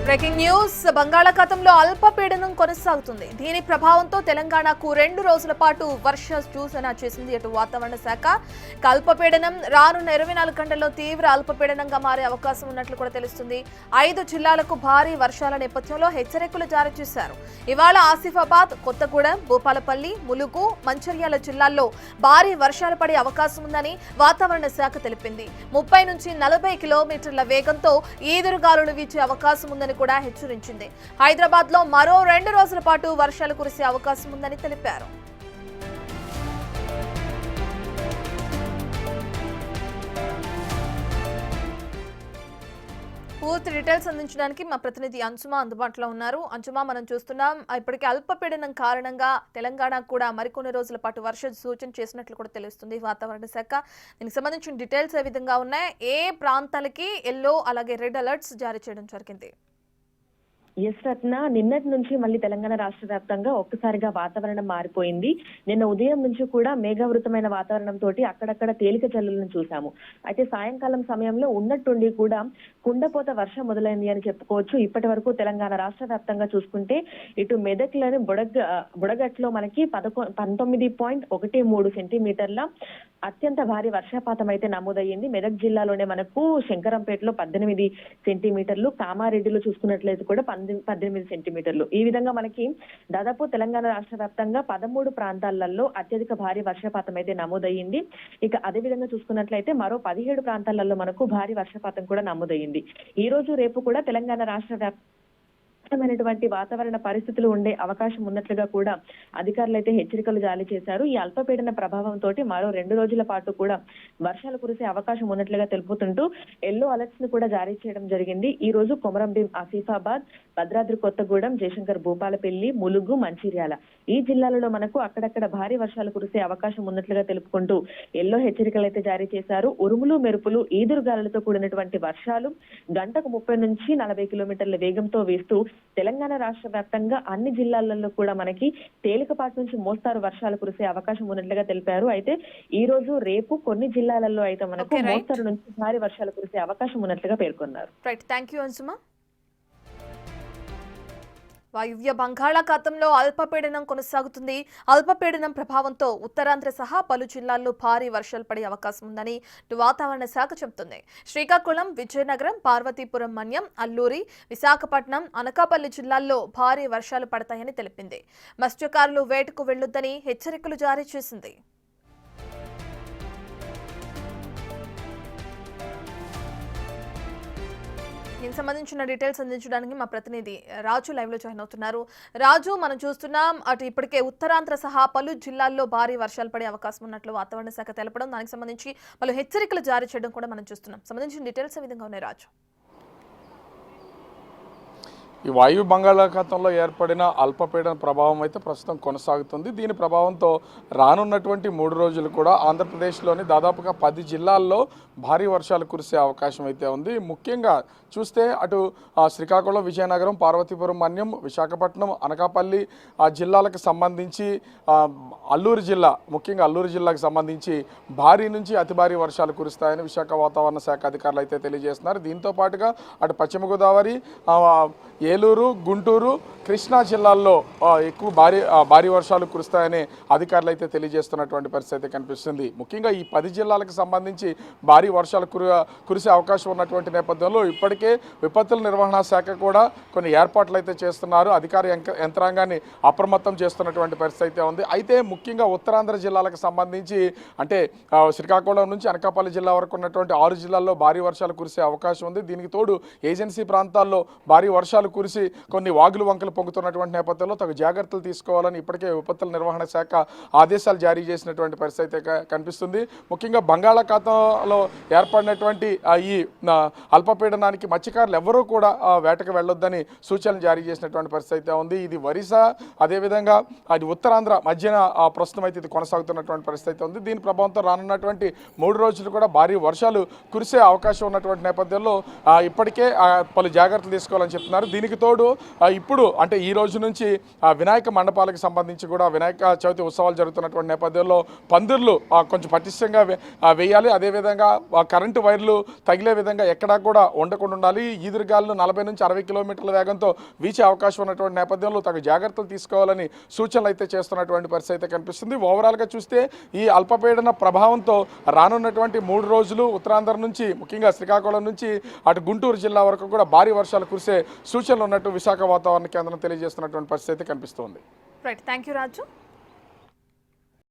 Breaking news బంగాళాఖాతంలో అల్పపీడనం కొనసాగుతుంది. దీని ప్రభావంతో తెలంగాణకు 2 రోజుల పాటు వర్ష సూచన చేసింది అటు వాతావరణ శాఖ. అల్పపీడనం రానున్న 24 గంటల్లో తీవ్ర అల్పపీడనంగా మారే అవకాశం ఉన్నట్లు కూడా తెలుస్తుంది. 5 జిల్లాలకు భారీ వర్షాల నేపథ్యంలో హెచ్చరికలు జారీ చేశారు. ఇవాళ ఆసిఫాబాద్, కొత్తగూడెం, భూపాలపల్లి, ములుగు, మంచిర్యాల జిల్లాల్లో భారీ వర్షాలు పడే అవకాశం ఉందని వాతావరణ శాఖ తెలిపింది. 30 నుంచి 40 కిలోమీటర్ల వేగంతో ఈదురుగాలులు వీచే అవకాశం ఉందని కూడా హెచ్చరించింది. హైదరాబాద్ లో మరో 2 రోజుల పాటు వర్షాలు కురిసే అవకాశం ఉందని తెలిపారు. పూర్తి డీటెయిల్స్ అందించడానికి మా ప్రతినిధి అంశుమ అందుబాటులో ఉన్నారు. అంశుమ, మనం చూస్తున్నాం ఇప్పటికే అల్పపీడనం కారణంగా తెలంగాణకు కూడా మరికొన్ని రోజుల పాటు వర్ష సూచన చేసినట్లు కూడా తెలుస్తుంది వాతావరణ శాఖ. దీనికి సంబంధించిన డీటెయిల్స్ ఏ విధంగా ఉన్నాయి? ఏ ప్రాంతాలకి ఎల్లో అలాగే రెడ్ అలర్ట్స్ జారీ చేయడం జరిగింది? ఎస్ రత్న, నిన్నటి నుంచి మళ్ళీ తెలంగాణ రాష్ట్ర వ్యాప్తంగా ఒక్కసారిగా వాతావరణం మారిపోయింది. నిన్న ఉదయం నుంచి కూడా మేఘావృతమైన వాతావరణంతో అక్కడక్కడ తేలిక జల్లులను చూసాము. అయితే సాయంకాలం సమయంలో ఉన్నట్టుండి కూడా కుండపోత వర్షం మొదలైంది అని చెప్పుకోవచ్చు. ఇప్పటి వరకు తెలంగాణ రాష్ట్ర వ్యాప్తంగా చూసుకుంటే ఇటు మెదక్లోని బుడగట్లో మనకి 19.13 సెంటీమీటర్ల అత్యంత భారీ వర్షపాతం అయితే నమోదయ్యింది. మెదక్ జిల్లాలోనే మనకు శంకరంపేటలో 18 సెంటీమీటర్లు, కామారెడ్డిలో చూసుకున్నట్లయితే కూడా 18 సెంటీమీటర్లు. ఈ విధంగా మనకి దాదాపు తెలంగాణ రాష్ట్ర వ్యాప్తంగా 13 ప్రాంతాలలో అత్యధిక భారీ వర్షపాతం అయితే నమోదయ్యింది. ఇక అదే విధంగా చూసుకున్నట్లయితే మరో 17 ప్రాంతాలలో మనకు భారీ వర్షపాతం కూడా నమోదయ్యింది. ఈ రోజు రేపు కూడా తెలంగాణ రాష్ట్ర వ్యాప్తమైనటువంటి వాతావరణ పరిస్థితులు ఉండే అవకాశం ఉన్నట్లుగా కూడా అధికారులు అయితే హెచ్చరికలు జారీ చేశారు. ఈ అల్పపీడన ప్రభావంతో మరో 2 రోజుల పాటు కూడా వర్షాలు కురిసే అవకాశం ఉన్నట్లుగా తెలుపుతుంటూ ఎల్లో అలర్ట్స్ ను కూడా జారీ చేయడం జరిగింది. ఈ రోజు కొమరంభీం, ఆసిఫాబాద్, భద్రాద్రి కొత్తగూడెం, జయశంకర్, భూపాలపల్లి, ములుగు, మంచిర్యాల ఈ జిల్లాలలో మనకు అక్కడక్కడ భారీ వర్షాలు కురిసే అవకాశం ఉన్నట్లుగా తెలుపుకుంటూ ఎల్లో హెచ్చరికలు అయితే జారీ చేశారు. ఉరుములు, మెరుపులు, ఈదురుగాలులతో కూడినటువంటి వర్షాలు గంటకు 30 నుంచి 40 కిలోమీటర్ల వేగంతో వీస్తూ తెలంగాణ రాష్ట్ర వ్యాప్తంగా అన్ని జిల్లాలలో కూడా మనకి తేలికపాటి నుంచి మోస్తారు వర్షాలు కురిసే అవకాశం ఉన్నట్లుగా తెలిపారు. అయితే ఈ రోజు రేపు కొన్ని జిల్లాలలో అయితే మనకు మోస్తరు నుంచి భారీ వర్షాలు కురిసే అవకాశం ఉన్నట్లుగా పేర్కొన్నారు. వాయువ్య బంగాళాఖాతంలో అల్పపీడనం కొనసాగుతుంది. అల్పపీడనం ప్రభావంతో ఉత్తరాంధ్ర సహా పలు జిల్లాల్లో భారీ వర్షాలు పడే అవకాశం ఉందని వాతావరణ శాఖ చెబుతుంది. శ్రీకాకుళం, విజయనగరం, పార్వతీపురం, మన్యం, అల్లూరి, విశాఖపట్నం, అనకాపల్లి జిల్లాల్లో భారీ వర్షాలు పడతాయని తెలిపింది. మత్స్యకారులు వేటకు వెళ్లొద్దని హెచ్చరికలు జారీ చేసింది. దీనికి సంబంధించిన డీటెయిల్స్ అందించడానికి మా ప్రతినిధి రాజు లైవ్ లో జాయిన్ అవుతున్నారు. రాజు, మనం చూస్తున్నాం అటు ఇప్పటికే ఉత్తరాంధ్ర సహా పలు జిల్లాల్లో భారీ వర్షాలు పడే అవకాశం ఉన్నట్లు వాతావరణ శాఖ తెలపడం, దానికి సంబంధించి పలు హెచ్చరికలు జారీ చేయడం కూడా మనం చూస్తున్నాం. సంబంధించిన డీటెయిల్స్ ఏ విధంగా ఉన్నాయి రాజు? ఈ వాయు బంగాళాఖాతంలో ఏర్పడిన అల్పపీడన ప్రభావం అయితే ప్రస్తుతం కొనసాగుతుంది. దీని ప్రభావంతో రానున్నటువంటి 3 రోజులు కూడా ఆంధ్రప్రదేశ్లోని దాదాపుగా 10 జిల్లాల్లో భారీ వర్షాలు కురిసే అవకాశం అయితే ఉంది. ముఖ్యంగా చూస్తే అటు శ్రీకాకుళం, విజయనగరం, పార్వతీపురం, మన్యం, విశాఖపట్నం, అనకాపల్లి ఆ జిల్లాలకు సంబంధించి అల్లూరు జిల్లా, ముఖ్యంగా అల్లూరు జిల్లాకు సంబంధించి భారీ నుంచి అతి భారీ వర్షాలు కురుస్తాయని విశాఖ వాతావరణ శాఖ అధికారులు అయితే తెలియజేస్తున్నారు. దీంతో పాటుగా అటు పశ్చిమ గోదావరి, ఏలూరు, గుంటూరు, కృష్ణా జిల్లాల్లో ఎక్కువ భారీ వర్షాలు కురుస్తాయని అధికారులు అయితే తెలియజేస్తున్నటువంటి పరిస్థితి కనిపిస్తుంది. ముఖ్యంగా ఈ 10 జిల్లాలకు సంబంధించి భారీ వర్షాలు కురిసే అవకాశం ఉన్నటువంటి నేపథ్యంలో ఇప్పటికే విపత్తుల నిర్వహణ శాఖ కూడా కొన్ని ఏర్పాట్లు అయితే చేస్తున్నారు. అధికార యంత్రాంగాన్ని అప్రమత్తం చేస్తున్నటువంటి పరిస్థితి అయితే ఉంది. అయితే ముఖ్యంగా ఉత్తరాంధ్ర జిల్లాలకు సంబంధించి అంటే శ్రీకాకుళం నుంచి అనకాపల్లి జిల్లా వరకు ఉన్నటువంటి 6 జిల్లాల్లో భారీ వర్షాలు కురిసే అవకాశం ఉంది. దీనికి తోడు ఏజెన్సీ ప్రాంతాల్లో భారీ వర్షాలు కురిసి కొన్ని వాగులు వంకలు పొంగుతున్నటువంటి నేపథ్యంలో తగు జాగ్రత్తలు తీసుకోవాలని ఇప్పటికే విపత్తుల నిర్వహణ శాఖ ఆదేశాలు జారీ చేసినటువంటి పరిస్థితి కనిపిస్తుంది. ముఖ్యంగా బంగాళాఖాతంలో ఏర్పడినటువంటి ఈ అల్పపీడనానికి మత్స్యకారులు ఎవరూ కూడా వేటకు వెళ్ళొద్దని సూచనలు జారీ చేసినటువంటి పరిస్థితి ఉంది. ఇది ఒరిస్సా, అదేవిధంగా అది ఉత్తరాంధ్ర మధ్యన ప్రస్తుతం అయితే ఇది కొనసాగుతున్నటువంటి పరిస్థితి ఉంది. దీని ప్రభావంతో రానున్నటువంటి 3 రోజులు కూడా భారీ వర్షాలు కురిసే అవకాశం ఉన్నటువంటి నేపథ్యంలో ఇప్పటికే పలు జాగ్రత్తలు తీసుకోవాలని చెప్తున్నారు. దీనికి దీనికి తోడు ఇప్పుడు అంటే ఈ రోజు నుంచి వినాయక మండపాలకు సంబంధించి కూడా వినాయక చవితి ఉత్సవాలు జరుగుతున్నటువంటి నేపథ్యంలో పందిర్లు కొంచెం పటిష్టంగా వేయాలి. అదేవిధంగా కరెంటు వైర్లు తగిలే విధంగా ఎక్కడా కూడా ఉండకుండా ఉండాలి. ఈదురుగాలు 40 నుంచి 60 కిలోమీటర్ల వేగంతో వీచే అవకాశం ఉన్నటువంటి నేపథ్యంలో తగు జాగ్రత్తలు తీసుకోవాలని సూచనలు అయితే చేస్తున్నటువంటి పరిస్థితి అయితే కనిపిస్తుంది. ఓవరాల్గా చూస్తే ఈ అల్పపీడన ప్రభావంతో రానున్నటువంటి 3 రోజులు ఉత్తరాంధ్ర నుంచి ముఖ్యంగా శ్రీకాకుళం నుంచి అటు గుంటూరు జిల్లా వరకు కూడా భారీ వర్షాలు కురిసే సూచనలు ఉన్నట్టు విశాఖ వాతావరణ కేంద్రం తెలియజేస్తున్నటువంటి పరిస్థితి కనిపిస్తోంది. Right, thank you Raju.